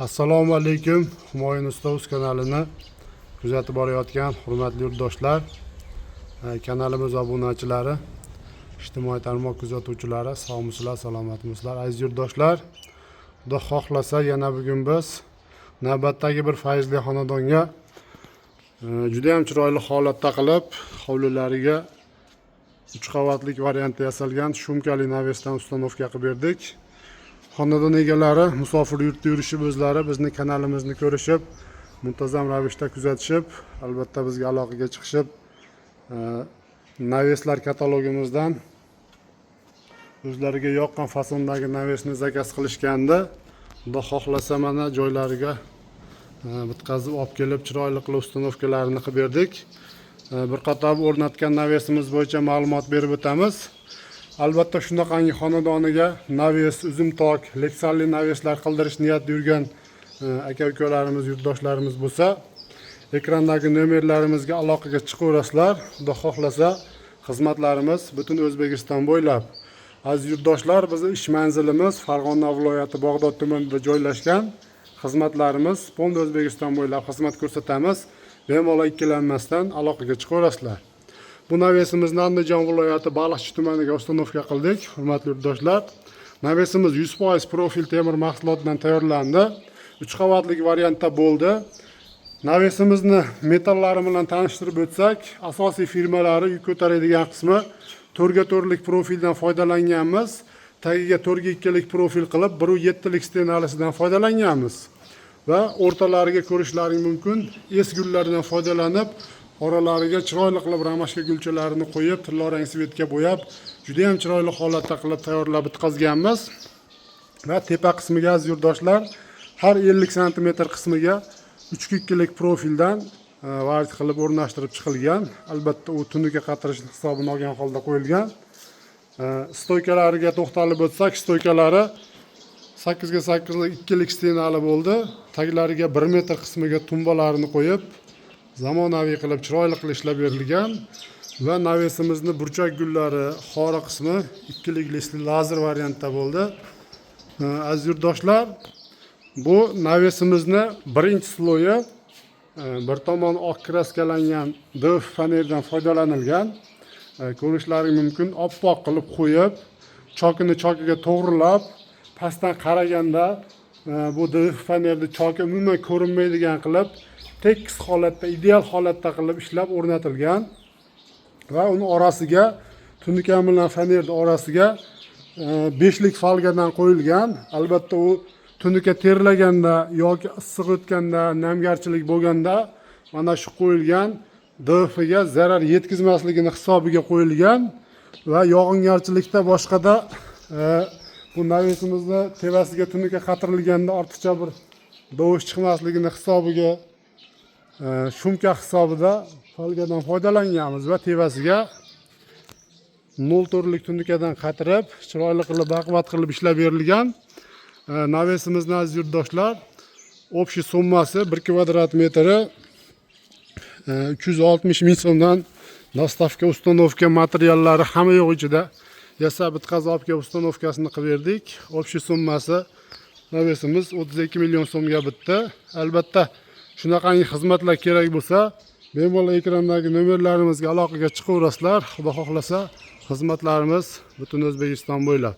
Assalomu alaykum. Humoyun Usta Uz kanalini kuzatib borayotgan hurmatli yurtdoshlar, kanalimiz obunachilari, ijtimoiy tarmoq kuzatuvchilari, sog'misizlar, salomatmisizlar? Aziz yurtdoshlar, Xudo xohlasa yana bugun biz navbatdagi bir fayzli xonadonga juda ham chiroyli holatda qilib, hovlilariga 3 qavatlik variantda yasalgan shumkali navesdan ustanovka qilib berdik. Xonadon egalari musofir yurtda yurishib o'zlari bizni kanalimizni ko'rishib, muntazam ravishda kuzatishib, albatta bizga aloqaga chiqishib, naveslar katalogimizdan o'zlariga yoqqan fasondagi navesni zakaz qilishganda, Xudo xohlasa mana joylariga bitkazib olib kelib, chiroyli qilib ustanovkalarini qilib berdik. Bir qator o'rnatgan navesimiz bo'yicha ma'lumot berib o'tamiz. Albatta shunaqangi xonadoniga naves, uzumtok, leksalli naveslar qildirish niyatida yurgan aka-ukalarimiz, yurtdoshlarimiz bo'lsa, ekrandagi nomerlarimizga aloqaga chiqaverasizlar. Xudo xohlasa xizmatlarimiz butun O'zbekiston bo'ylab. Aziz yurtdoshlar, bizning ish manzilimiz Farg'ona viloyati Bog'dod tumanida joylashgan. Xizmatlarimiz butun O'zbekiston bo'ylab xizmat ko'rsatamiz. Bemalol ikkilanmasdan aloqaga chiqaverasizlar. Bu navesimizni Andijon viloyati Baliqchi tumaniga ustanovka qildik, hurmatli yurtdoshlar. Navesimiz 100% profil temir mahsulotdan tayyorlandi. 3 qavatlik variantda bo'ldi. Navesimizni metallari bilan tanishtirib o'tsak, asosiy firmalari yuk ko'taradigan qismi 4x4 lik profildan foydalanganmiz. Tagiga 4x2 lik profil qilib, 1.7 lik stenalisidan foydalanganmiz. Va o'rtalariga ko'rishlaring mumkin, esgullardan foydalanib, oralariga chiroyli qilib ramashka gulchalarini qo'yib, tillarang svetga bo'yab, juda ham chiroyli holatda qilib tayyorlab bitkazganmiz. Va tepa qismiga aziz yurtdoshlar, har 50 sm qismiga 3x2 lik profildan varit qilib o'rnashtirib chiqilgan. Albatta u tunuka qatirish hisobini olgan holda qo'yilgan. Stoykalariga to'xtalib o'tsak, stoykalari 8 ga 8 lik 2 lik stenali bo'ldi. Taglariga 1 metr qismiga tumbalarini qo'yib, zamonaviy qilib chiroyli qilib ishlab berilgan va navesimizni burchak gullari xora qismi 2 lik lazer variantda bo'ldi. Aziz yurtdoshlar, bu navesimizni birinchi sloyi bir tomon oq kraskalangan DF fanerdan foydalanilgan. Ko'rishlaring mumkin, oppoq qilib qo'yib, chokini chokiga to'g'rilab, pastdan qaraganda bu DF fanerni choki umuman ko'rinmaydigan qilib, tekis holatda, ideal holatda qilib ishlab o'rnatilgan va uni orasiga tunuka bilan fanerning orasiga 5 lik falgadan qo'yilgan. Albatta u tunuka terlaganda yoki issiq o'tganda, namgarchilik bo'lganda mana shu qo'yilgan DF ga zarar yetkazmasligini hisobiga qo'yilgan va yog'ingarchilikda boshqada bu navesimizni tevasiga tunuka qatirilganda ortiqcha bir dovush chiqmasligini hisobiga shumka hisobida falgadan foydalanganmiz va tevasiga 0.4 lik tunukadan qatirib, chiroyli qilib baquvvat qilib ishlab berilgan. Navesimizni aziz yurtdoshlar, общий summasi 1 kvadrat metri 360 ming so'mdan dostavka, ustanovka materiallari hamma yo'q ichida yasab bitkazib olib kelib ustanovkasini qilib berdik. Общий summasi navesimiz 32 million so'mga bitdi. Albatta shunaqangi xizmatlar kerak bo'lsa, bemalol ekrandagi nomerlarimizga aloqaga chiqaverasizlar. Xudo xohlasa xizmatlarimiz butun O'zbekiston bo'ylab.